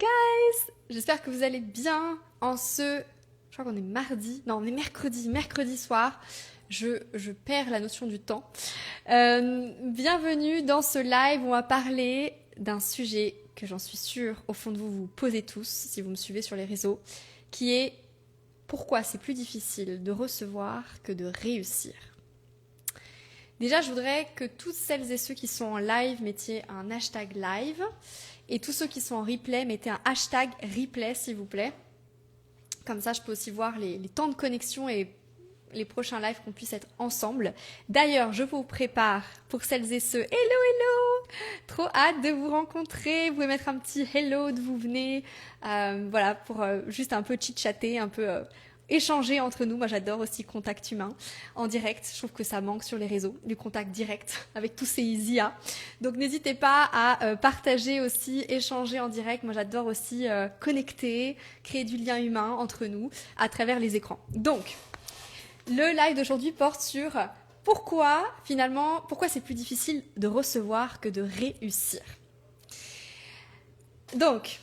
guys! J'espère que vous allez bien en je crois qu'on est on est mercredi soir. Je perds la notion du temps. Bienvenue dans ce live où on va parler d'un sujet que j'en suis sûre, au fond de vous, vous posez tous, si vous me suivez sur les réseaux, qui est pourquoi c'est plus difficile de recevoir que de réussir. Déjà, je voudrais que toutes celles et ceux qui sont en live mettiez un hashtag live et tous ceux qui sont en replay mettez un hashtag replay, s'il vous plaît. Comme ça, je peux aussi voir les temps de connexion et les prochains lives qu'on puisse être ensemble. D'ailleurs, je vous prépare pour celles et ceux. Hello! Trop hâte de vous rencontrer. Vous pouvez mettre un petit hello d'où vous venez. Voilà, pour juste un peu chit-chatter, un peu échanger entre nous. Moi, j'adore aussi contact humain en direct. Je trouve que ça manque sur les réseaux, du contact direct avec tous ces IA. Donc, n'hésitez pas à partager aussi, échanger en direct. Moi, j'adore aussi connecter, créer du lien humain entre nous à travers les écrans. Donc, le live d'aujourd'hui porte sur pourquoi c'est plus difficile de recevoir que de réussir. Donc,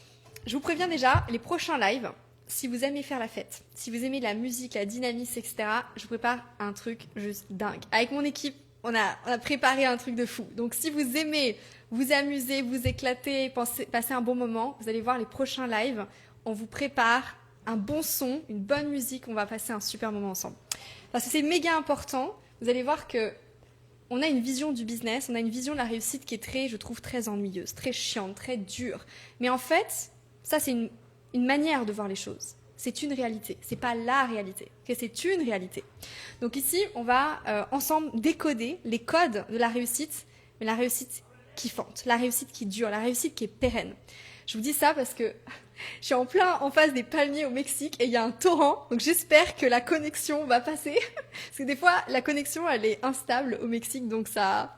je vous préviens déjà, les prochains lives, si vous aimez faire la fête, si vous aimez la musique, la dynamisme, etc., je vous prépare un truc juste dingue. Avec mon équipe, on a préparé un truc de fou. Donc, si vous aimez vous amuser, vous éclater, passer un bon moment, vous allez voir les prochains lives, on vous prépare un bon son, une bonne musique, on va passer un super moment ensemble. Parce que c'est méga important, vous allez voir que on a une vision du business, on a une vision de la réussite qui est très ennuyeuse, très chiante, très dure. Mais en fait, ça c'est une manière de voir les choses. C'est une réalité, c'est pas la réalité, c'est une réalité. Donc ici, on va ensemble décoder les codes de la réussite, mais la réussite qui fente, la réussite qui dure, la réussite qui est pérenne. Je vous dis ça parce que je suis en face des palmiers au Mexique et il y a un torrent, donc j'espère que la connexion va passer. Parce que des fois, la connexion, elle est instable au Mexique, donc ça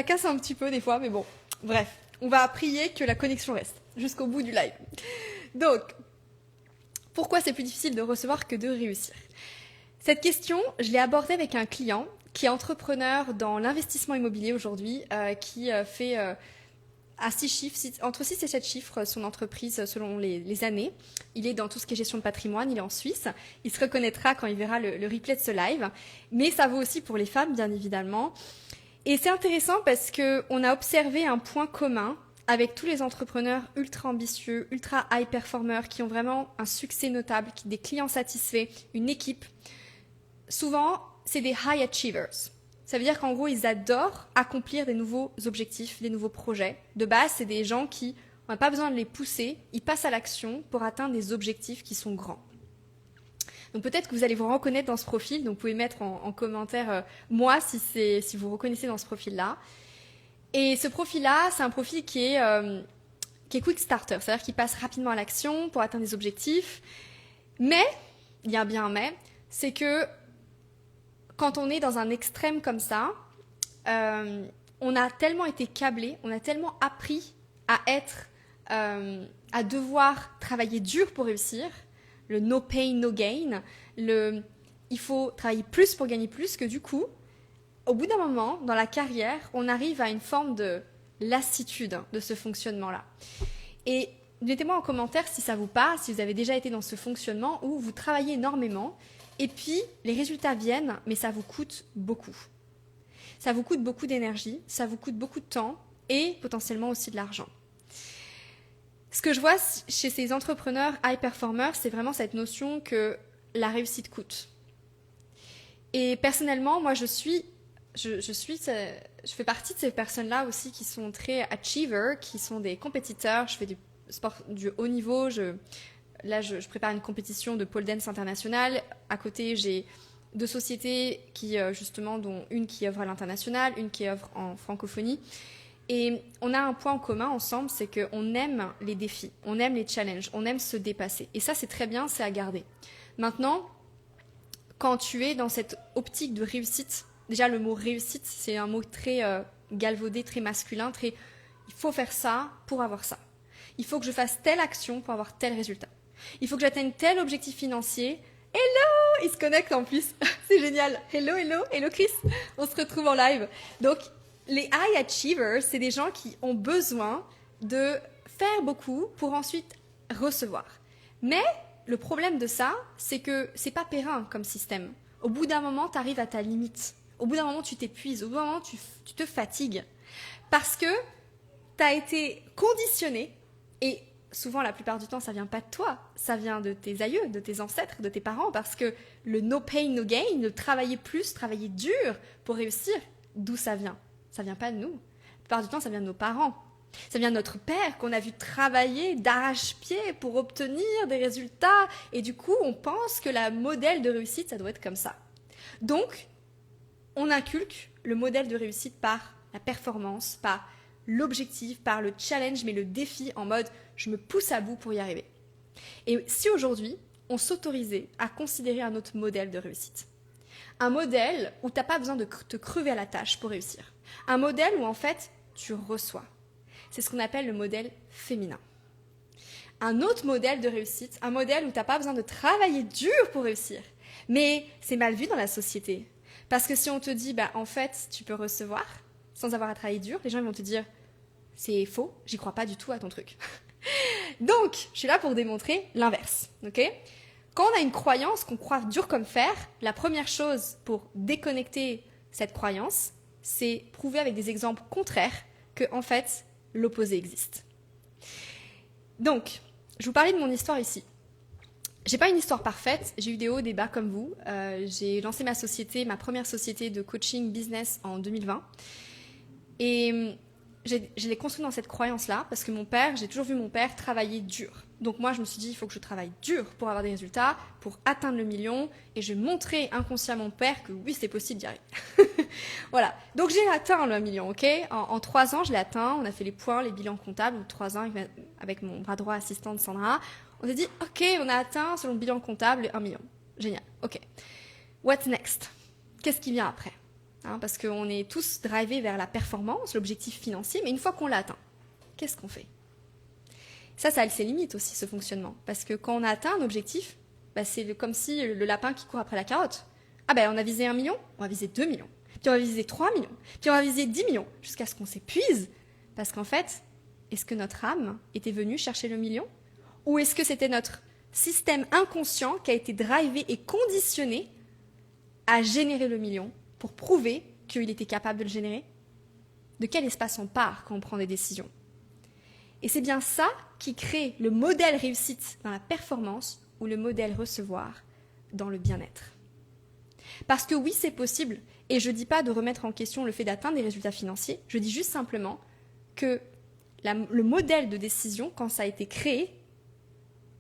casse un petit peu des fois, mais bon, bref. On va prier que la connexion reste jusqu'au bout du live. Donc, pourquoi c'est plus difficile de recevoir que de réussir ? Cette question, je l'ai abordée avec un client qui est entrepreneur dans l'investissement immobilier aujourd'hui, qui fait... à 6 chiffres, entre 6 et 7 chiffres, son entreprise selon les années. Il est dans tout ce qui est gestion de patrimoine, il est en Suisse. Il se reconnaîtra quand il verra le replay de ce live. Mais ça vaut aussi pour les femmes, bien évidemment. Et c'est intéressant parce qu'on a observé un point commun avec tous les entrepreneurs ultra ambitieux, ultra high performers, qui ont vraiment un succès notable, des clients satisfaits, une équipe. Souvent, c'est des high achievers. Ça veut dire qu'en gros, ils adorent accomplir des nouveaux objectifs, des nouveaux projets. De base, c'est des gens qui, on n'a pas besoin de les pousser, ils passent à l'action pour atteindre des objectifs qui sont grands. Donc peut-être que vous allez vous reconnaître dans ce profil, donc vous pouvez mettre en commentaire moi si vous reconnaissez dans ce profil-là. Et ce profil-là, c'est un profil qui est quick starter, c'est-à-dire qu'il passe rapidement à l'action pour atteindre des objectifs. Mais, il y a bien un mais, c'est que quand on est dans un extrême comme ça, on a tellement été câblé, on a tellement appris à devoir travailler dur pour réussir, le no pain, no gain, il faut travailler plus pour gagner plus, que du coup, au bout d'un moment, dans la carrière, on arrive à une forme de lassitude de ce fonctionnement-là. Et mettez-moi en commentaire si ça vous parle, si vous avez déjà été dans ce fonctionnement où vous travaillez énormément, et puis, les résultats viennent, mais ça vous coûte beaucoup. Ça vous coûte beaucoup d'énergie, ça vous coûte beaucoup de temps et potentiellement aussi de l'argent. Ce que je vois chez ces entrepreneurs high performers, c'est vraiment cette notion que la réussite coûte. Et personnellement, moi, je fais partie de ces personnes-là aussi qui sont très achievers, qui sont des compétiteurs. Je fais du sport du haut niveau, Là, je prépare une compétition de pole dance international. À côté, j'ai 2 sociétés dont une qui œuvre à l'international, une qui œuvre en francophonie. Et on a un point en commun ensemble, c'est qu'on aime les défis, on aime les challenges, on aime se dépasser. Et ça, c'est très bien, c'est à garder. Maintenant, quand tu es dans cette optique de réussite, déjà le mot réussite, c'est un mot très galvaudé, très masculin, il faut faire ça pour avoir ça. Il faut que je fasse telle action pour avoir tel résultat. Il faut que j'atteigne tel objectif financier. Hello! Il se connecte en plus. C'est génial. Hello Chris. On se retrouve en live. Donc, les high achievers, c'est des gens qui ont besoin de faire beaucoup pour ensuite recevoir. Mais le problème de ça, c'est que c'est pas périn comme système. Au bout d'un moment, tu arrives à ta limite. Au bout d'un moment, tu t'épuises. Au bout d'un moment, tu te fatigues. Parce que tu as été conditionné, et souvent, la plupart du temps, ça vient pas de toi. Ça vient de tes aïeux, de tes ancêtres, de tes parents. Parce que le no pain, no gain, de travailler plus, travailler dur pour réussir, d'où ça vient? Ça vient pas de nous. La plupart du temps, ça vient de nos parents. Ça vient de notre père qu'on a vu travailler d'arrache-pied pour obtenir des résultats. Et du coup, on pense que le modèle de réussite, ça doit être comme ça. Donc, on inculque le modèle de réussite par la performance, par l'objectif, par le challenge, mais le défi en mode « je me pousse à bout pour y arriver ». Et si aujourd'hui, on s'autorisait à considérer un autre modèle de réussite, un modèle où tu n'as pas besoin de te crever à la tâche pour réussir, un modèle où en fait, tu reçois. C'est ce qu'on appelle le modèle féminin. Un autre modèle de réussite, un modèle où tu n'as pas besoin de travailler dur pour réussir. Mais c'est mal vu dans la société. Parce que si on te dit, en fait, tu peux recevoir sans avoir à travailler dur, les gens vont te dire, c'est faux, j'y crois pas du tout à ton truc. Donc, je suis là pour démontrer l'inverse. Okay ? Quand on a une croyance qu'on croit dur comme fer, la première chose pour déconnecter cette croyance, c'est prouver avec des exemples contraires que, en fait, l'opposé existe. Donc, je vous parlais de mon histoire ici. J'ai pas une histoire parfaite, j'ai eu des hauts, des bas comme vous. J'ai lancé ma première société de coaching business en 2020. Et je l'ai construit dans cette croyance-là, parce que j'ai toujours vu mon père travailler dur. Donc moi, je me suis dit, il faut que je travaille dur pour avoir des résultats, pour atteindre le million, et je vais montrer inconsciemment à mon père que oui, c'est possible d'y arriver. Voilà. Donc j'ai atteint le million, ok ? En 3 ans, je l'ai atteint. On a fait les points, les bilans comptables, 3 ans avec mon bras droit assistante Sandra. On s'est dit, ok, on a atteint, selon le bilan comptable, 1 million. Génial, ok. What's next ? Qu'est-ce qui vient après ? Parce qu'on est tous drivés vers la performance, l'objectif financier, mais une fois qu'on l'a atteint, qu'est-ce qu'on fait ? Ça a ses limites aussi, ce fonctionnement. Parce que quand on a atteint un objectif, c'est comme si le lapin qui court après la carotte. On a visé 1 million, on va viser 2 millions. Puis on va viser 3 millions. Puis on va viser 10 millions, jusqu'à ce qu'on s'épuise. Parce qu'en fait, est-ce que notre âme était venue chercher le million ? Ou est-ce que c'était notre système inconscient qui a été drivé et conditionné à générer le million pour prouver qu'il était capable de le générer ? De quel espace on part quand on prend des décisions ? Et c'est bien ça qui crée le modèle réussite dans la performance ou le modèle recevoir dans le bien-être. Parce que oui, c'est possible, et je ne dis pas de remettre en question le fait d'atteindre des résultats financiers, je dis juste simplement que le modèle de décision, quand ça a été créé,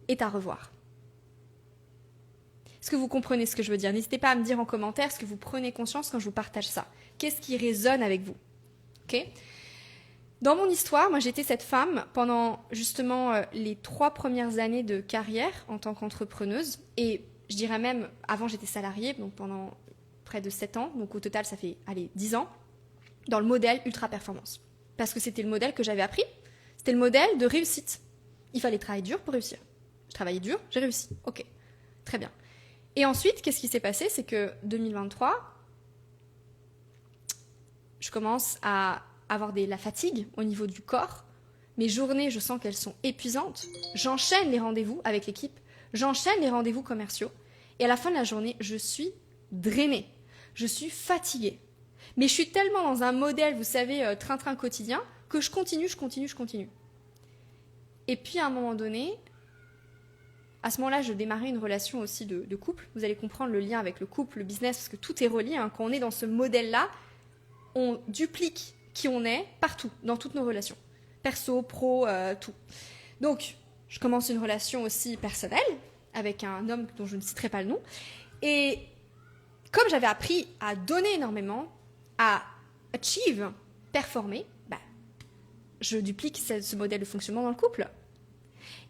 est à revoir. Est-ce que vous comprenez ce que je veux dire ? N'hésitez pas à me dire en commentaire ce que vous prenez conscience quand je vous partage ça. Qu'est-ce qui résonne avec vous ? Okay ? Dans mon histoire, moi j'étais cette femme pendant justement les 3 premières années de carrière en tant qu'entrepreneuse. Et je dirais même, avant j'étais salariée, donc pendant près de 7 ans. Donc au total ça fait 10 ans, dans le modèle ultra performance. Parce que c'était le modèle que j'avais appris. C'était le modèle de réussite. Il fallait travailler dur pour réussir. Je travaillais dur, j'ai réussi. Ok, très bien. Et ensuite, qu'est-ce qui s'est passé ? C'est que 2023, je commence à avoir la fatigue au niveau du corps. Mes journées, je sens qu'elles sont épuisantes. J'enchaîne les rendez-vous avec l'équipe. J'enchaîne les rendez-vous commerciaux. Et à la fin de la journée, je suis drainée. Je suis fatiguée. Mais je suis tellement dans un modèle, vous savez, train-train quotidien, que je continue. Et puis, à un moment donné, à ce moment-là, je démarrais une relation aussi de couple. Vous allez comprendre le lien avec le couple, le business, parce que tout est relié. Quand on est dans ce modèle-là, on duplique qui on est partout, dans toutes nos relations. Perso, pro, tout. Donc, je commence une relation aussi personnelle avec un homme dont je ne citerai pas le nom. Et comme j'avais appris à donner énormément, à achieve, performer, je duplique ce modèle de fonctionnement dans le couple.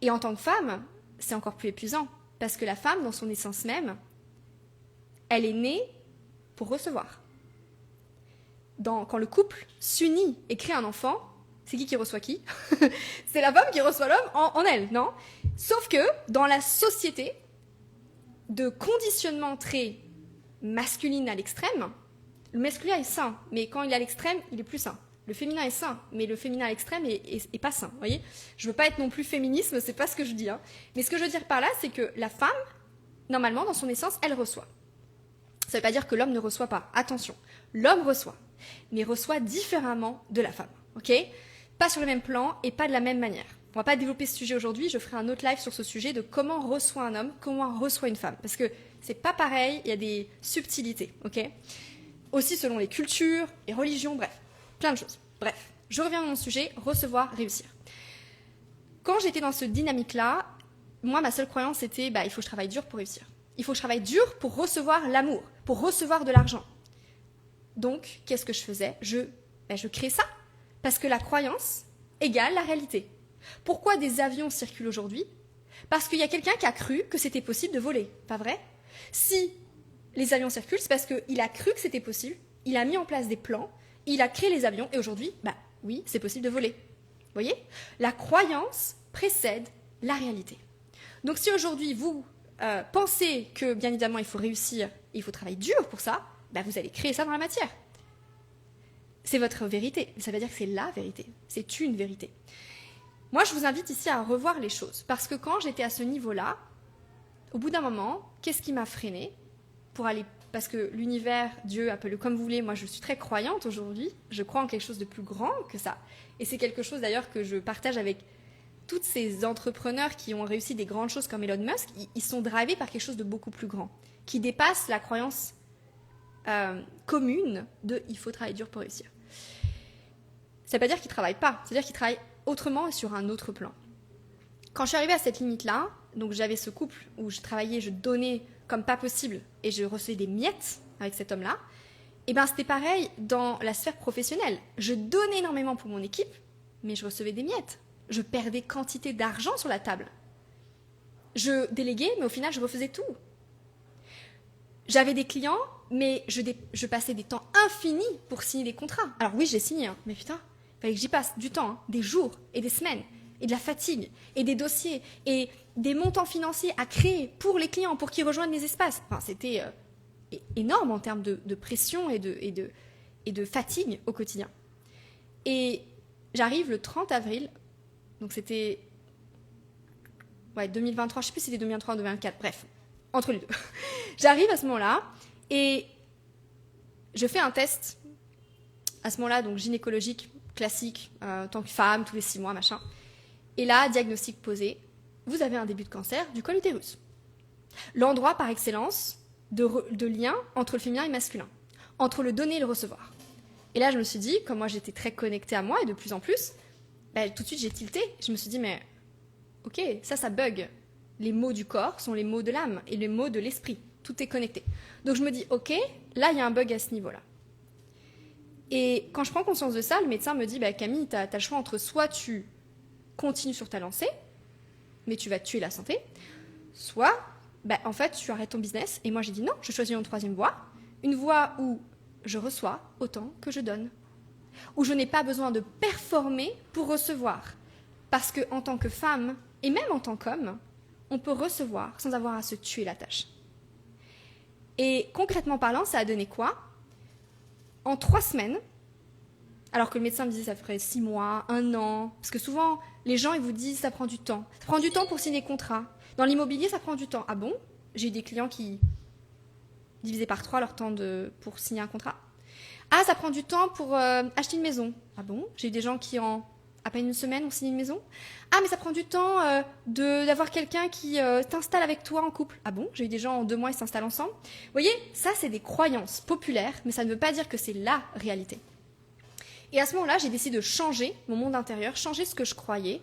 Et en tant que femme, c'est encore plus épuisant. Parce que la femme, dans son essence même, elle est née pour recevoir. Quand le couple s'unit et crée un enfant, c'est qui reçoit qui ? C'est la femme qui reçoit l'homme en elle, non ? Sauf que dans la société de conditionnement très masculine à l'extrême, le masculin est sain, mais quand il est à l'extrême, il est plus sain. Le féminin est sain, mais le féminin à l'extrême est pas sain, vous voyez. Je veux pas être non plus féminisme, c'est pas ce que je dis. Hein. Mais ce que je veux dire par là, c'est que la femme, normalement, dans son essence, elle reçoit. Ça veut pas dire que l'homme ne reçoit pas. Attention, l'homme reçoit, mais reçoit différemment de la femme, ok? Pas sur le même plan et pas de la même manière. On va pas développer ce sujet aujourd'hui, je ferai un autre live sur ce sujet de comment reçoit un homme, comment reçoit une femme. Parce que c'est pas pareil, il y a des subtilités, ok? Aussi selon les cultures, les religions, bref, plein de choses. Bref, je reviens à mon sujet, recevoir, réussir. Quand j'étais dans cette dynamique-là, moi, ma seule croyance, c'était il faut que je travaille dur pour réussir. Il faut que je travaille dur pour recevoir l'amour, pour recevoir de l'argent. Donc, qu'est-ce que je faisais? Je créais ça. Parce que la croyance égale la réalité. Pourquoi des avions circulent aujourd'hui? Parce qu'il y a quelqu'un qui a cru que c'était possible de voler, pas vrai? Si les avions circulent, c'est parce qu'il a cru que c'était possible, il a mis en place des plans, il a créé les avions, et aujourd'hui, oui, c'est possible de voler. Vous voyez? La croyance précède la réalité. Donc si aujourd'hui, vous pensez que, bien évidemment, il faut réussir, il faut travailler dur pour ça, vous allez créer ça dans la matière. C'est votre vérité. Ça veut dire que c'est la vérité. C'est une vérité. Moi, je vous invite ici à revoir les choses. Parce que quand j'étais à ce niveau-là, au bout d'un moment, qu'est-ce qui m'a freinée pour aller... Parce que l'univers, Dieu, appelez-le comme vous voulez, moi je suis très croyante aujourd'hui. Je crois en quelque chose de plus grand que ça. Et c'est quelque chose d'ailleurs que je partage avec tous ces entrepreneurs qui ont réussi des grandes choses comme Elon Musk. Ils sont drivés par quelque chose de beaucoup plus grand, qui dépasse la croyance commune de « il faut travailler dur pour réussir ». Ça ne veut pas dire qu'ils ne travaillent pas, c'est-à-dire qu'ils travaillent autrement et sur un autre plan. Quand je suis arrivée à cette limite-là, donc j'avais ce couple où je travaillais, je donnais comme pas possible et je recevais des miettes avec cet homme-là, et c'était pareil dans la sphère professionnelle. Je donnais énormément pour mon équipe, mais je recevais des miettes. Je perdais quantité d'argent sur la table. Je déléguais, mais au final, je refaisais tout. J'avais des clients, mais je passais des temps infinis pour signer des contrats. Alors oui, j'ai signé, mais putain, il fallait que j'y passe du temps, des jours et des semaines, et de la fatigue, et des dossiers, et des montants financiers à créer pour les clients, pour qu'ils rejoignent les espaces. Enfin, c'était énorme en termes de pression et de fatigue au quotidien. Et j'arrive le 30 avril, donc c'était 2023, je ne sais plus si c'était 2023 ou 2024, bref, entre les deux. J'arrive à ce moment-là et je fais un test à ce moment-là, donc gynécologique, classique, en tant que femme, tous les 6 mois, machin. Et là, diagnostic posé, vous avez un début de cancer du col utérus. L'endroit par excellence de lien entre le féminin et le masculin, entre le donner et le recevoir. Et là, je me suis dit, comme moi j'étais très connectée à moi et de plus en plus, tout de suite j'ai tilté. Je me suis dit, mais ok, ça bug. Les mots du corps sont les mots de l'âme et les mots de l'esprit. Tout est connecté. Donc je me dis, ok, là il y a un bug à ce niveau-là. Et quand je prends conscience de ça, le médecin me dit, Camille, t'as le choix entre soit tu continues sur ta lancée, mais tu vas tuer la santé, soit, en fait, tu arrêtes ton business. Et moi j'ai dit non, je choisis une troisième voie, une voie où je reçois autant que je donne, où je n'ai pas besoin de performer pour recevoir. Parce qu'en tant que femme, et même en tant qu'homme, on peut recevoir sans avoir à se tuer la tâche. Et concrètement parlant, ça a donné quoi? En 3 semaines, alors que le médecin me disait ça ferait 6 mois, 1 an, parce que souvent, les gens ils vous disent ça prend du temps. Ça prend du temps pour signer des contrats. Dans l'immobilier, ça prend du temps. Ah bon? J'ai eu des clients qui divisaient par 3 leur temps pour signer un contrat. Ah, ça prend du temps pour acheter une maison. Ah bon? J'ai eu des gens qui en à peine 1 semaine ont signé une maison. Ah, mais ça prend du temps d'avoir quelqu'un qui t'installe avec toi en couple. Ah bon? J'ai eu des gens en 2 mois, ils s'installent ensemble. Vous voyez, ça, c'est des croyances populaires, mais ça ne veut pas dire que c'est la réalité. Et à ce moment-là, j'ai décidé de changer mon monde intérieur, changer ce que je croyais,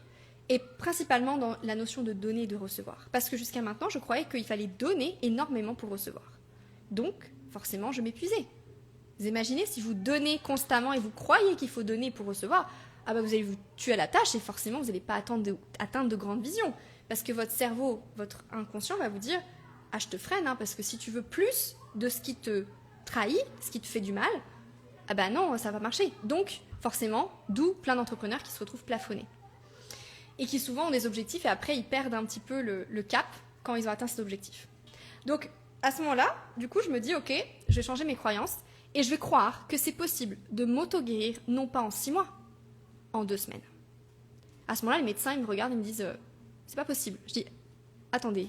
et principalement dans la notion de donner et de recevoir. Parce que jusqu'à maintenant, je croyais qu'il fallait donner énormément pour recevoir. Donc, forcément, je m'épuisais. Vous imaginez, si vous donnez constamment et vous croyez qu'il faut donner pour recevoir, vous allez vous tuer à la tâche et forcément, vous n'allez pas atteindre de grandes visions. Parce que votre cerveau, votre inconscient va vous dire « Ah, je te freine, parce que si tu veux plus de ce qui te trahit, ce qui te fait du mal, non, ça va marcher. » Donc, forcément, d'où plein d'entrepreneurs qui se retrouvent plafonnés. Et qui souvent ont des objectifs et après, ils perdent un petit peu le cap quand ils ont atteint cet objectif. Donc, à ce moment-là, du coup, je me dis « Ok, je vais changer mes croyances. » Et je vais croire que c'est possible de m'auto-guérir, non pas en 6 mois, en 2 semaines. À ce moment-là, les médecins, ils me regardent et me disent c'est pas possible. Je dis attendez,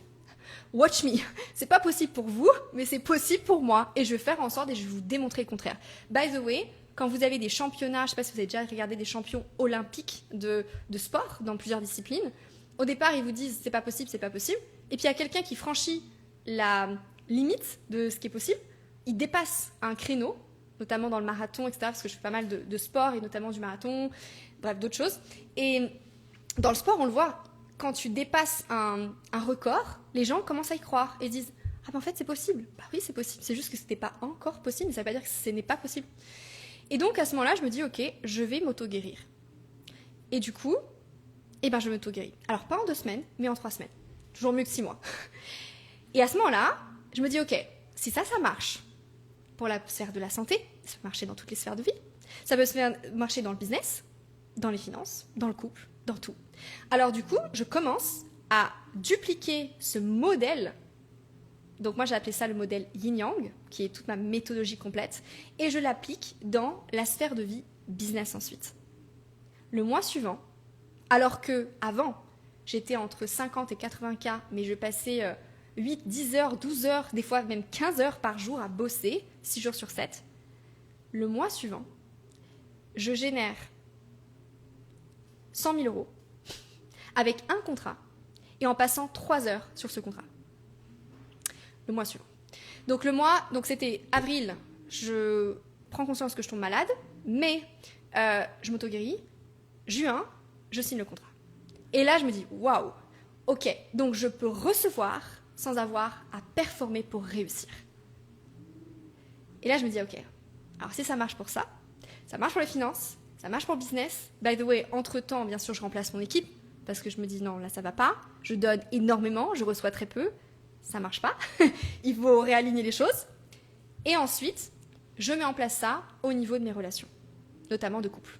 watch me. C'est pas possible pour vous, mais c'est possible pour moi. Et je vais faire en sorte et je vais vous démontrer le contraire. By the way, quand vous avez des championnats, je sais pas si vous avez déjà regardé des champions olympiques de sport dans plusieurs disciplines, au départ, ils vous disent c'est pas possible, c'est pas possible. Et puis il y a quelqu'un qui franchit la limite de ce qui est possible. Il dépasse un créneau, notamment dans le marathon, etc. Parce que je fais pas mal de sport et notamment du marathon, bref, d'autres choses. Et dans le sport, on le voit, quand tu dépasses un record, les gens commencent à y croire et disent ah ben en fait c'est possible. Bah oui c'est possible, c'est juste que c'était pas encore possible, mais ça veut pas dire que ce n'est pas possible. Et donc à ce moment-là, je me dis ok, je vais m'auto-guérir. Et du coup, je m'auto-guéris. Alors pas en 2 semaines, mais en 3 semaines. Toujours mieux que 6 mois. Et à ce moment-là, je me dis ok, si ça marche pour la sphère de la santé, ça peut marcher dans toutes les sphères de vie, ça peut marcher dans le business, dans les finances, dans le couple, dans tout. Alors du coup, je commence à dupliquer ce modèle. Donc moi j'ai appelé ça le modèle Yin-Yang, qui est toute ma méthodologie complète, et je l'applique dans la sphère de vie business ensuite. Le mois suivant, alors que avant j'étais entre 50 et 80 cas, mais je passais 8, 10 heures, 12 heures, des fois même 15 heures par jour à bosser, 6 jours sur 7, le mois suivant, je génère 100 000 euros avec un contrat et en passant 3 heures sur ce contrat. Le mois suivant. Donc c'était avril, je prends conscience que je tombe malade, mai, je m'auto-guéris, juin, je signe le contrat. Et là, je me dis, waouh, ok, donc je peux recevoir sans avoir à performer pour réussir. Et là, je me dis, ok, alors si ça marche pour ça marche pour les finances, ça marche pour le business. By the way, entre-temps, bien sûr, je remplace mon équipe parce que je me dis non, là, ça va pas. Je donne énormément, je reçois très peu. Ça marche pas. Il faut réaligner les choses. Et ensuite, je mets en place ça au niveau de mes relations, notamment de couple.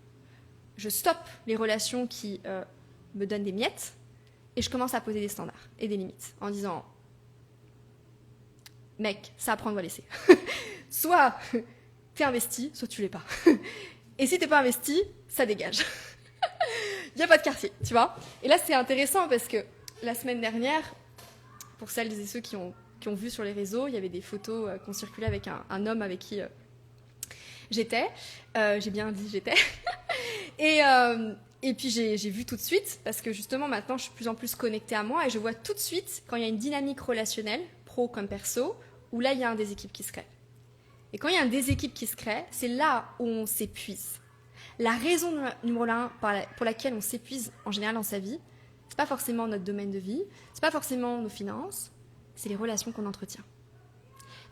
Je stoppe les relations qui me donnent des miettes et je commence à poser des standards et des limites en disant mec, ça à prendre ou à laisser. Soit t'es investi, soit tu l'es pas. Et si t'es pas investi, ça dégage. Il n'y a pas de quartier, tu vois. Et là, c'est intéressant parce que la semaine dernière, pour celles et ceux qui ont vu sur les réseaux, il y avait des photos qui ont circulé avec un homme avec qui j'étais. J'ai bien dit j'étais. Et puis j'ai vu tout de suite, parce que justement maintenant je suis de plus en plus connectée à moi et je vois tout de suite quand il y a une dynamique relationnelle, pro comme perso, où là il y a un déséquilibre qui se crée. Et quand il y a un déséquilibre qui se crée, c'est là où on s'épuise. La raison numéro 1 pour laquelle on s'épuise en général dans sa vie, c'est pas forcément notre domaine de vie, c'est pas forcément nos finances, c'est les relations qu'on entretient.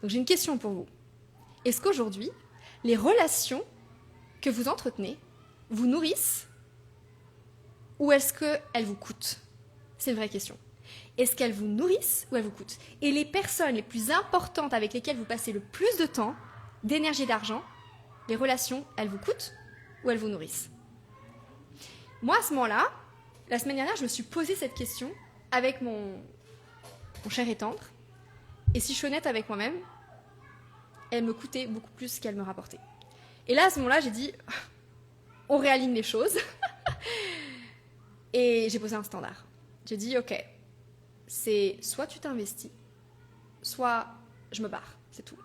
Donc j'ai une question pour vous. Est-ce qu'aujourd'hui, les relations que vous entretenez vous nourrissent ou est-ce qu'elles vous coûtent? C'est une vraie question. Est-ce qu'elles vous nourrissent ou elles vous coûtent? Et les personnes les plus importantes avec lesquelles vous passez le plus de temps, d'énergie et d'argent, les relations, elles vous coûtent ou elles vous nourrissent? Moi, à ce moment-là, la semaine dernière, je me suis posé cette question avec mon cher et tendre. Et si je suis honnête avec moi-même, elle me coûtait beaucoup plus qu'elle me rapportait. Et là, à ce moment-là, j'ai dit, on réaligne les choses. Et j'ai posé un standard. J'ai dit, ok, c'est soit tu t'investis, soit je me barre. C'est tout.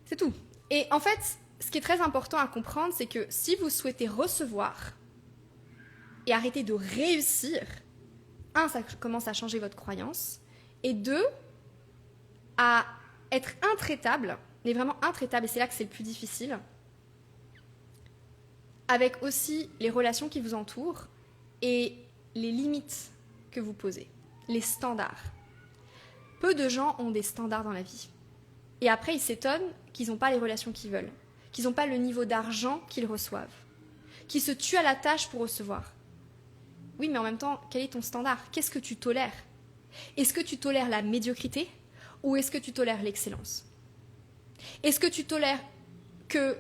C'est tout. Et en fait, ce qui est très important à comprendre, c'est que si vous souhaitez recevoir et arrêter de réussir, 1, ça commence à changer votre croyance, et 2, à être intraitable, mais vraiment intraitable, et c'est là que c'est le plus difficile, avec aussi les relations qui vous entourent et les limites que vous posez, les standards. Peu de gens ont des standards dans la vie. Et après, ils s'étonnent qu'ils n'ont pas les relations qu'ils veulent, qu'ils n'ont pas le niveau d'argent qu'ils reçoivent, qu'ils se tuent à la tâche pour recevoir. Oui, mais en même temps, quel est ton standard? Qu'est-ce que tu tolères? Est-ce que tu tolères la médiocrité ou est-ce que tu tolères l'excellence? Est-ce que tu tolères que,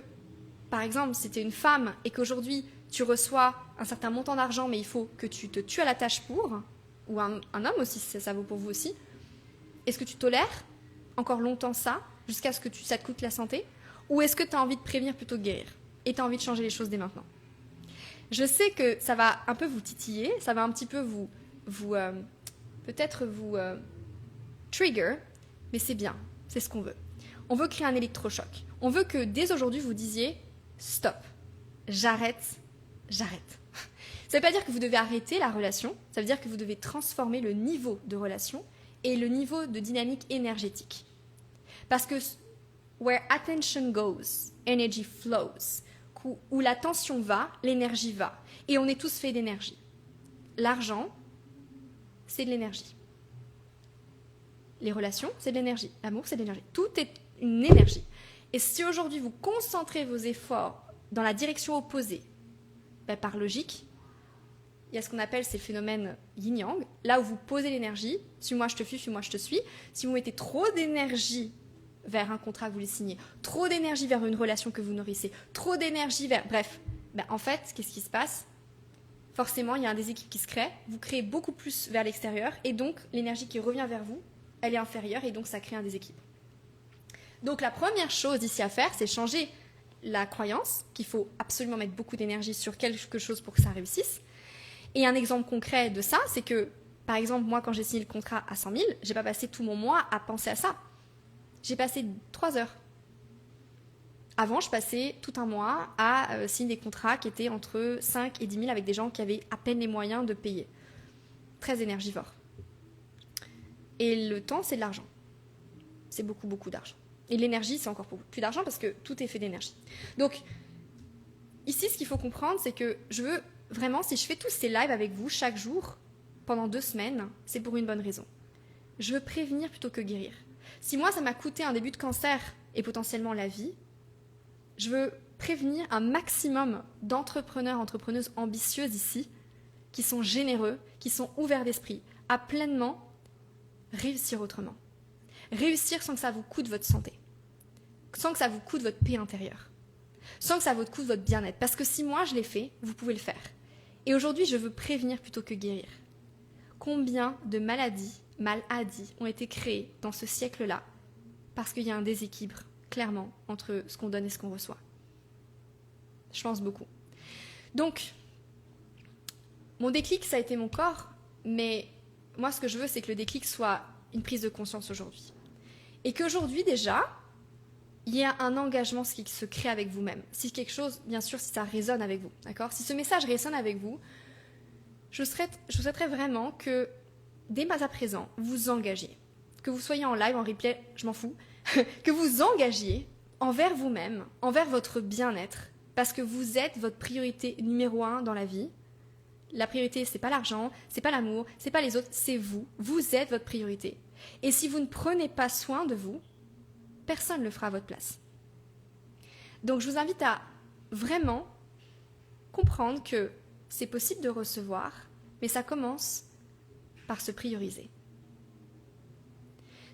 par exemple, si tu es une femme et qu'aujourd'hui tu reçois un certain montant d'argent, mais il faut que tu te tues à la tâche pour, ou un homme aussi, ça vaut pour vous aussi, est-ce que tu tolères encore longtemps ça, jusqu'à ce que ça te coûte la santé? Ou est-ce que tu as envie de prévenir plutôt que guérir? Et tu as envie de changer les choses dès maintenant? Je sais que ça va un peu vous titiller, ça va un petit peu peut-être vous trigger, mais c'est bien, c'est ce qu'on veut. On veut créer un électrochoc. On veut que dès aujourd'hui vous disiez stop, j'arrête. Ça ne veut pas dire que vous devez arrêter la relation, ça veut dire que vous devez transformer le niveau de relation et le niveau de dynamique énergétique. Parce que where attention goes, energy flows. Où l'attention va, l'énergie va. Et on est tous faits d'énergie. L'argent, c'est de l'énergie. Les relations, c'est de l'énergie. L'amour, c'est de l'énergie. Tout est une énergie. Et si aujourd'hui vous concentrez vos efforts dans la direction opposée, par logique, il y a ce qu'on appelle ces phénomènes yin-yang, là où vous posez l'énergie, suis-moi je te fuis, suis-moi je te suis. Si vous mettez trop d'énergie vers un contrat que vous voulez signer, trop d'énergie vers une relation que vous nourrissez, trop d'énergie vers... Bref, en fait, qu'est-ce qui se passe? Forcément, il y a un déséquilibre qui se crée, vous créez beaucoup plus vers l'extérieur, et donc l'énergie qui revient vers vous, elle est inférieure, et donc ça crée un déséquilibre. Donc la première chose ici à faire, c'est changer la croyance qu'il faut absolument mettre beaucoup d'énergie sur quelque chose pour que ça réussisse. Et un exemple concret de ça, c'est que, par exemple, moi, quand j'ai signé le contrat à 100 000, j'ai pas passé tout mon mois à penser à ça. J'ai passé 3 heures. Avant, je passais tout un mois à signer des contrats qui étaient entre 5 et 10 000 avec des gens qui avaient à peine les moyens de payer. Très énergivore. Et le temps, c'est de l'argent. C'est beaucoup, beaucoup d'argent. Et l'énergie, c'est encore beaucoup plus d'argent parce que tout est fait d'énergie. Donc, ici, ce qu'il faut comprendre, c'est que je veux vraiment, si je fais tous ces lives avec vous chaque jour, pendant 2 semaines, c'est pour une bonne raison. Je veux prévenir plutôt que guérir. Si moi, ça m'a coûté un début de cancer et potentiellement la vie, je veux prévenir un maximum d'entrepreneurs, entrepreneuses ambitieuses ici, qui sont généreux, qui sont ouverts d'esprit, à pleinement réussir autrement. Réussir sans que ça vous coûte votre santé, sans que ça vous coûte votre paix intérieure, sans que ça vous coûte votre bien-être. Parce que si moi je l'ai fait, vous pouvez le faire. Et aujourd'hui, je veux prévenir plutôt que guérir. Combien de maladies ont été créées dans ce siècle-là parce qu'il y a un déséquilibre, clairement, entre ce qu'on donne et ce qu'on reçoit. Je pense beaucoup. Donc, mon déclic, ça a été mon corps, mais moi, ce que je veux, c'est que le déclic soit une prise de conscience aujourd'hui. Et qu'aujourd'hui, déjà, il y a un engagement qui se crée avec vous-même. Si quelque chose, bien sûr, si ça résonne avec vous, d'accord? Si ce message résonne avec vous, je souhaiterais vraiment que, dès à présent, vous engagiez. Que vous soyez en live, en replay, je m'en fous. Que vous engagiez envers vous-même, envers votre bien-être, parce que vous êtes votre priorité numéro 1 dans la vie. La priorité, c'est pas l'argent, c'est pas l'amour, c'est pas les autres, c'est vous. Vous êtes votre priorité. Et si vous ne prenez pas soin de vous, personne ne le fera à votre place. Donc je vous invite à vraiment comprendre que c'est possible de recevoir, mais ça commence par se prioriser.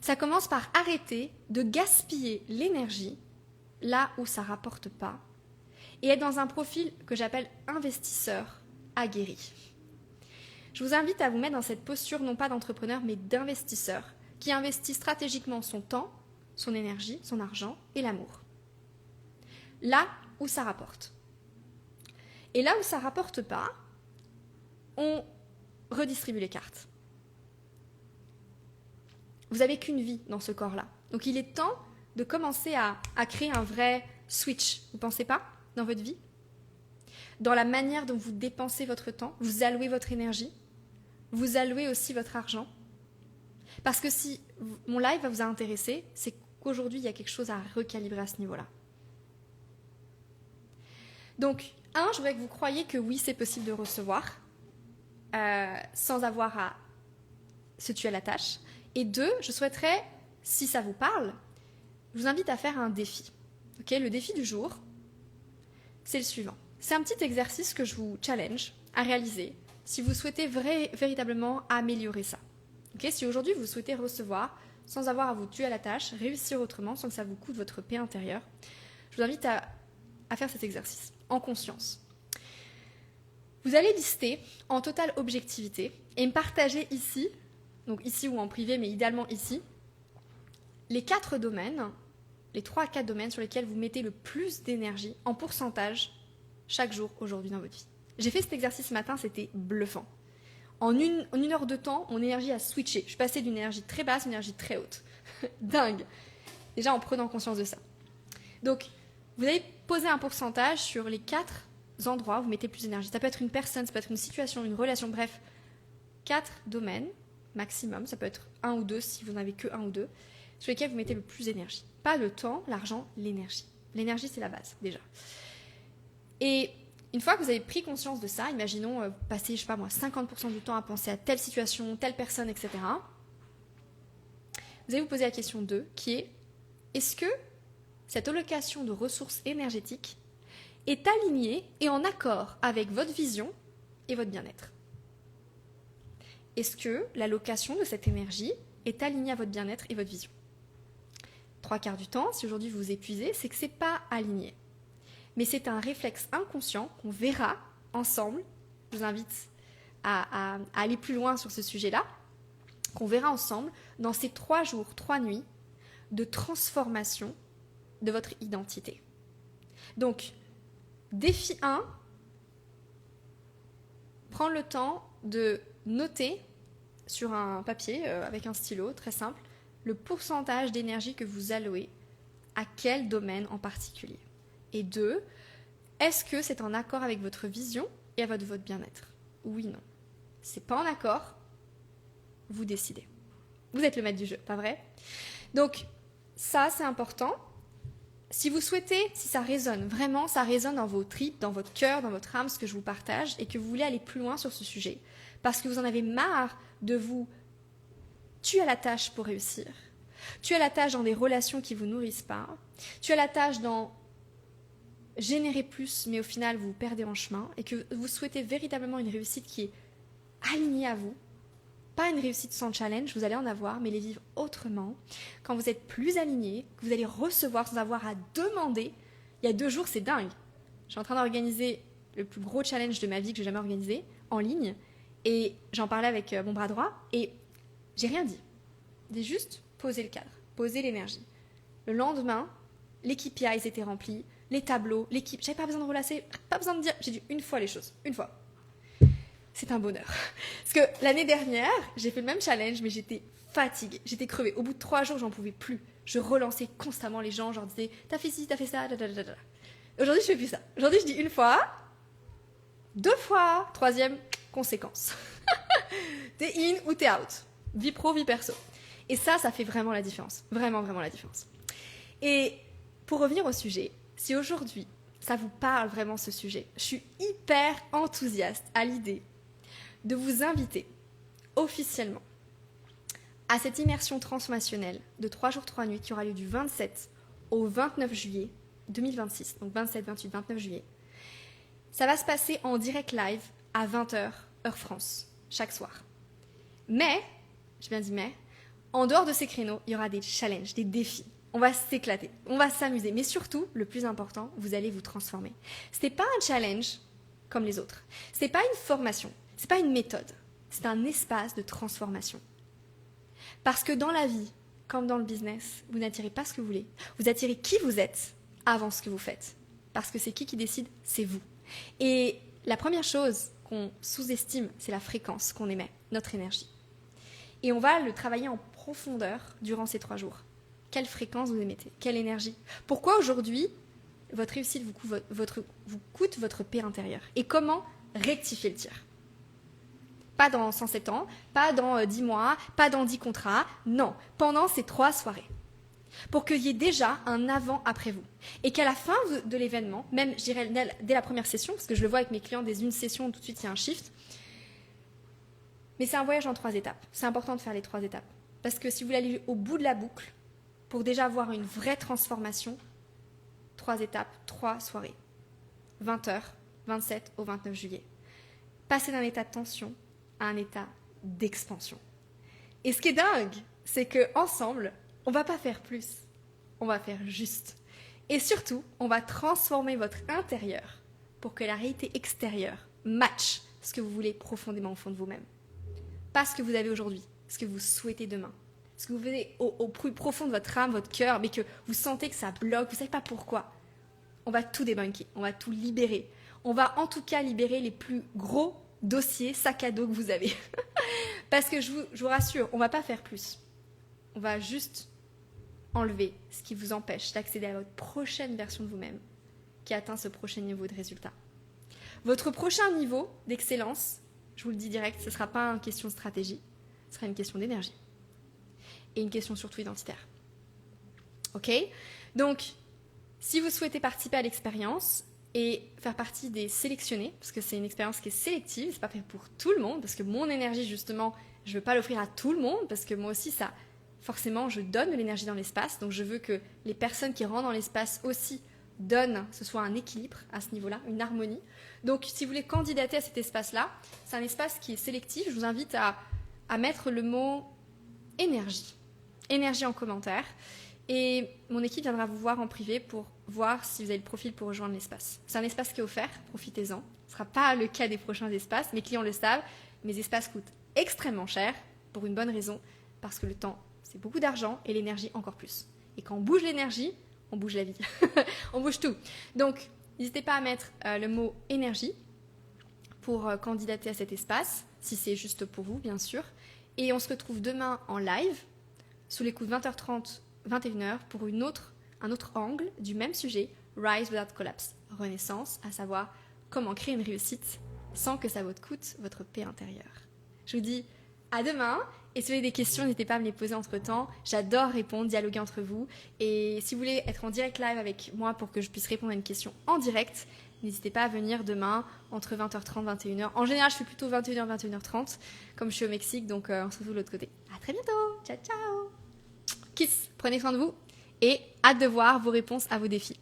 Ça commence par arrêter de gaspiller l'énergie là où ça ne rapporte pas et être dans un profil que j'appelle investisseur aguerri. Je vous invite à vous mettre dans cette posture non pas d'entrepreneur mais d'investisseur qui investit stratégiquement son temps, son énergie, son argent et l'amour. Là où ça rapporte. Et là où ça ne rapporte pas, on redistribue les cartes. Vous n'avez qu'une vie dans ce corps-là. Donc il est temps de commencer à créer un vrai switch, vous ne pensez pas, dans votre vie? Dans la manière dont vous dépensez votre temps, vous allouez votre énergie, vous allouez aussi votre argent. Parce que si mon live va vous intéresser, c'est qu'aujourd'hui, il y a quelque chose à recalibrer à ce niveau-là. Donc, je voudrais que vous croyiez que oui, c'est possible de recevoir sans avoir à se tuer à la tâche. Et 2, je souhaiterais, si ça vous parle, je vous invite à faire un défi. Okay, le défi du jour, c'est le suivant. C'est un petit exercice que je vous challenge à réaliser si vous souhaitez véritablement améliorer ça. Okay, si aujourd'hui vous souhaitez recevoir sans avoir à vous tuer à la tâche, réussir autrement sans que ça vous coûte votre paix intérieure, je vous invite à faire cet exercice en conscience. Vous allez lister en totale objectivité et me partager ici, donc ici ou en privé, mais idéalement ici, les 4 domaines les 3 à 4 domaines sur lesquels vous mettez le plus d'énergie en pourcentage chaque jour aujourd'hui dans votre vie. J'ai fait cet exercice ce matin, c'était bluffant. En une heure de temps, mon énergie a switché. Je suis passée d'une énergie très basse à une énergie très haute. Dingue. Déjà en prenant conscience de ça. Donc, vous allez poser un pourcentage sur les 4 endroits où vous mettez le plus d'énergie. Ça peut être une personne, ça peut être une situation, une relation, bref. 4 domaines maximum, ça peut être 1 ou 2 si vous n'avez que 1 ou 2, sur lesquels vous mettez le plus d'énergie. Pas le temps, l'argent, l'énergie. L'énergie, c'est la base, déjà. Et une fois que vous avez pris conscience de ça, imaginons passer, je sais pas moi, 50% du temps à penser à telle situation, telle personne, etc. Vous allez vous poser la question 2, qui est, est-ce que cette allocation de ressources énergétiques est alignée et en accord avec votre vision et votre bien-être? Est-ce que l'allocation de cette énergie est alignée à votre bien-être et votre vision? 3/4 du temps, si aujourd'hui vous vous épuisez, c'est que ce n'est pas aligné. Mais c'est un réflexe inconscient qu'on verra ensemble. Je vous invite à aller plus loin sur ce sujet-là, qu'on verra ensemble dans ces 3 jours, 3 nuits de transformation de votre identité. Donc, défi 1, prendre le temps de noter sur un papier avec un stylo, très simple, le pourcentage d'énergie que vous allouez à quel domaine en particulier. Et 2, est-ce que c'est en accord avec votre vision et avec votre bien-être? Oui, non. Si c'est pas en accord, vous décidez. Vous êtes le maître du jeu, pas vrai? Donc, ça, c'est important. Si vous souhaitez, si ça résonne, vraiment, ça résonne dans vos tripes, dans votre cœur, dans votre âme, ce que je vous partage, et que vous voulez aller plus loin sur ce sujet, parce que vous en avez marre de vous tuer à la tâche pour réussir, tuer à la tâche dans des relations qui ne vous nourrissent pas, tuer à la tâche dans générer plus, mais au final vous vous perdez en chemin, et que vous souhaitez véritablement une réussite qui est alignée à vous, pas une réussite sans challenge, vous allez en avoir, mais les vivre autrement, quand vous êtes plus aligné, que vous allez recevoir sans avoir à demander. Il y a 2 jours, c'est dingue. Je suis en train d'organiser le plus gros challenge de ma vie que j'ai jamais organisé, en ligne, et j'en parlais avec mon bras droit, et j'ai rien dit. J'ai juste posé le cadre, posé l'énergie. Le lendemain, les KPIs étaient remplis, les tableaux, l'équipe, j'avais pas besoin de relasser, pas besoin de dire, j'ai dit une fois les choses, une fois. C'est un bonheur. Parce que l'année dernière, j'ai fait le même challenge, mais j'étais fatiguée, j'étais crevée. Au bout de 3 jours, j'en pouvais plus. Je relançais constamment les gens, je leur disais, t'as fait ci, t'as fait ça, dadadada. Aujourd'hui, je fais plus ça. Aujourd'hui, je dis une fois, 2 fois, 3e, conséquence. T'es in ou t'es out. Vie pro, vie perso. Et ça fait vraiment la différence. Vraiment, vraiment la différence. Et pour revenir au sujet, si aujourd'hui, ça vous parle vraiment ce sujet, je suis hyper enthousiaste à l'idée de vous inviter officiellement à cette immersion transformationnelle de 3 jours, 3 nuits qui aura lieu du 27 au 29 juillet 2026. Donc 27, 28, 29 juillet. Ça va se passer en direct live à 20h, heure France, chaque soir. Mais, j'ai bien dit mais, en dehors de ces créneaux, il y aura des challenges, des défis. On va s'éclater, on va s'amuser. Mais surtout, le plus important, vous allez vous transformer. Ce n'est pas un challenge comme les autres. Ce n'est pas une formation. Ce n'est pas une méthode. C'est un espace de transformation. Parce que dans la vie, comme dans le business, vous n'attirez pas ce que vous voulez. Vous attirez qui vous êtes avant ce que vous faites. Parce que c'est qui décide? C'est vous. Et la première chose qu'on sous-estime, c'est la fréquence qu'on émet, notre énergie. Et on va le travailler en profondeur durant ces 3 jours. Quelle fréquence vous émettez? Quelle énergie? Pourquoi aujourd'hui, votre réussite vous coûte votre paix intérieure? Et comment rectifier le tir? Pas dans 107 ans, pas dans 10 mois, pas dans 10 contrats. Non, pendant ces 3 soirées. Pour qu'il y ait déjà un avant-après vous. Et qu'à la fin de l'événement, même je dirais dès la première session, parce que je le vois avec mes clients, dès une session, tout de suite il y a un shift. Mais c'est un voyage en 3 étapes. C'est important de faire les 3 étapes. Parce que si vous voulez aller au bout de la boucle, pour déjà avoir une vraie transformation, 3 étapes, 3 soirées. 20h, 27 au 29 juillet. Passer d'un état de tension à un état d'expansion. Et ce qui est dingue, c'est qu'ensemble, on ne va pas faire plus. On va faire juste. Et surtout, on va transformer votre intérieur pour que la réalité extérieure matche ce que vous voulez profondément au fond de vous-même. Pas ce que vous avez aujourd'hui, ce que vous souhaitez demain, ce que vous venez au plus profond de votre âme, votre cœur, mais que vous sentez que ça bloque, vous ne savez pas pourquoi, on va tout débunker, on va tout libérer. On va en tout cas libérer les plus gros dossiers, sac à dos que vous avez. Parce que je vous rassure, on ne va pas faire plus. On va juste enlever ce qui vous empêche d'accéder à votre prochaine version de vous-même qui atteint ce prochain niveau de résultat. Votre prochain niveau d'excellence, je vous le dis direct, ce ne sera pas une question de stratégie, ce sera une question d'énergie. Et une question surtout identitaire. Ok ? Donc, si vous souhaitez participer à l'expérience et faire partie des sélectionnés, parce que c'est une expérience qui est sélective, c'est pas fait pour tout le monde, parce que mon énergie, justement, je ne veux pas l'offrir à tout le monde, parce que moi aussi, ça, forcément, je donne de l'énergie dans l'espace, donc je veux que les personnes qui rentrent dans l'espace aussi donnent, ce soit un équilibre à ce niveau-là, une harmonie. Donc, si vous voulez candidater à cet espace-là, c'est un espace qui est sélectif, je vous invite à mettre le mot énergie. Énergie en commentaire. Et mon équipe viendra vous voir en privé pour voir si vous avez le profil pour rejoindre l'espace. C'est un espace qui est offert, profitez-en. Ce ne sera pas le cas des prochains espaces, mes clients le savent. Mes espaces coûtent extrêmement cher, pour une bonne raison, parce que le temps, c'est beaucoup d'argent et l'énergie encore plus. Et quand on bouge l'énergie, on bouge la vie. On bouge tout. Donc, n'hésitez pas à mettre le mot énergie pour candidater à cet espace, si c'est juste pour vous, bien sûr. Et on se retrouve demain en live, sous les coups de 20h30, 21h, pour un autre angle du même sujet, Rise Without Collapse, renaissance, à savoir comment créer une réussite sans que ça vous coûte votre paix intérieure. Je vous dis à demain, et si vous avez des questions, n'hésitez pas à me les poser entre-temps. J'adore répondre, dialoguer entre vous. Et si vous voulez être en direct live avec moi pour que je puisse répondre à une question en direct, n'hésitez pas à venir demain entre 20h30 et 21h. En général, je fais plutôt 21h, 21h30, comme je suis au Mexique, donc on se retrouve de l'autre côté. À très bientôt. Ciao, ciao. Kiss, prenez soin de vous et hâte de voir vos réponses à vos défis.